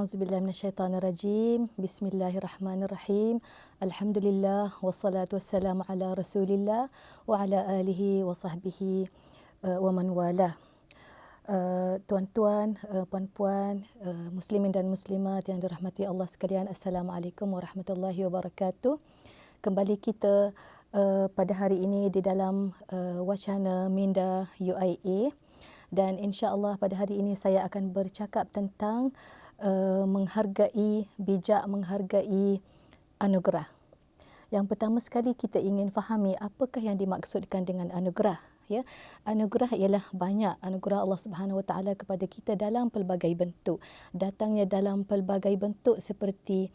A'udzubillahi minasyaitonirrajim. Bismillahirrahmanirrahim. Alhamdulillah wassalatu wassalamu ala Rasulillah wa ala alihi wa sahbihi wa man walah. Tuan-tuan, puan-puan, muslimin dan muslimat yang dirahmati Allah sekalian, Assalamualaikum warahmatullahi wabarakatuh. Kembali kita pada hari ini di dalam wacana minda UIA, dan insya-Allah pada hari ini saya akan bercakap tentang bijak menghargai anugerah. Yang pertama sekali kita ingin fahami apakah yang dimaksudkan dengan anugerah. Ya, anugerah ialah banyak anugerah Allah Subhanahu Wa Taala kepada kita dalam pelbagai bentuk. Datangnya dalam pelbagai bentuk seperti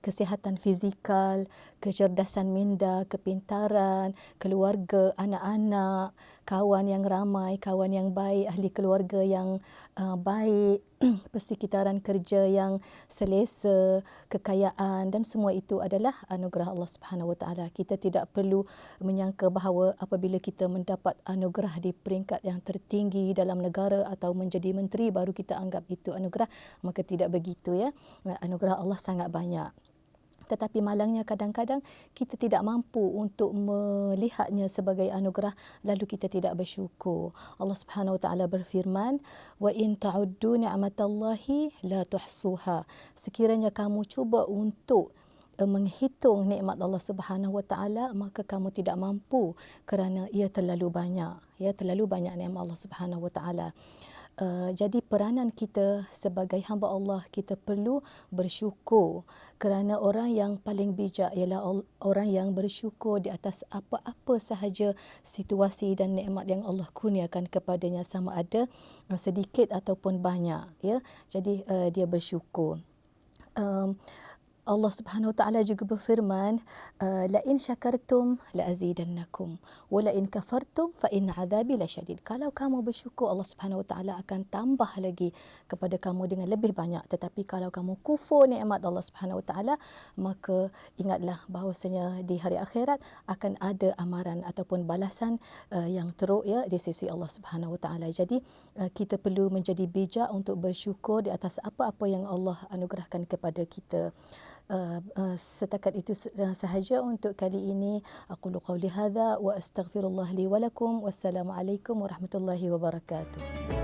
kesihatan fizikal, kecerdasan minda, kepintaran, keluarga, anak-anak, kawan yang ramai, kawan yang baik, ahli keluarga yang baik, persekitaran kerja yang selesa, kekayaan, dan semua itu adalah anugerah Allah Subhanahu Wa Taala. Kita tidak perlu menyangka bahawa apabila kita mendapat anugerah di peringkat yang tertinggi dalam negara atau menjadi menteri baru kita anggap itu anugerah, maka tidak begitu ya. Anugerah Allah sangat banyak. Tetapi malangnya kadang-kadang kita tidak mampu untuk melihatnya sebagai anugerah lalu kita tidak bersyukur. Allah Subhanahu Wa Taala berfirman, "Wa in ta'uddu ni'matallahi la tuhsuha." Sekiranya kamu cuba untuk menghitung nikmat Allah Subhanahu Wa Taala, maka kamu tidak mampu kerana ia terlalu banyak. Ya, terlalu banyak nikmat Allah Subhanahu Wa Taala. Jadi peranan kita sebagai hamba Allah, kita perlu bersyukur, kerana orang yang paling bijak ialah orang yang bersyukur di atas apa-apa sahaja situasi dan nikmat yang Allah kurniakan kepadanya, sama ada sedikit ataupun banyak. Ya, jadi dia bersyukur. Allah Subhanahu Wa Taala juga berfirman, la in syakartum la azidannakum wa la in kafartum fa inna adzabi lasyadid. Kalau kamu bersyukur, Allah Subhanahu Wa Taala akan tambah lagi kepada kamu dengan lebih banyak. Tetapi kalau kamu kufur nikmat Allah Subhanahu Wa Taala, maka ingatlah bahawasanya di hari akhirat akan ada amaran ataupun balasan yang teruk ya di sisi Allah Subhanahu Wa Taala. Jadi kita perlu menjadi bijak untuk bersyukur di atas apa-apa yang Allah anugerahkan kepada kita. Setakat itu sahaja untuk kali ini. Aqulu qawli hadza wa astaghfirullah li wa lakum. Wassalamualaikum warahmatullahi wabarakatuh.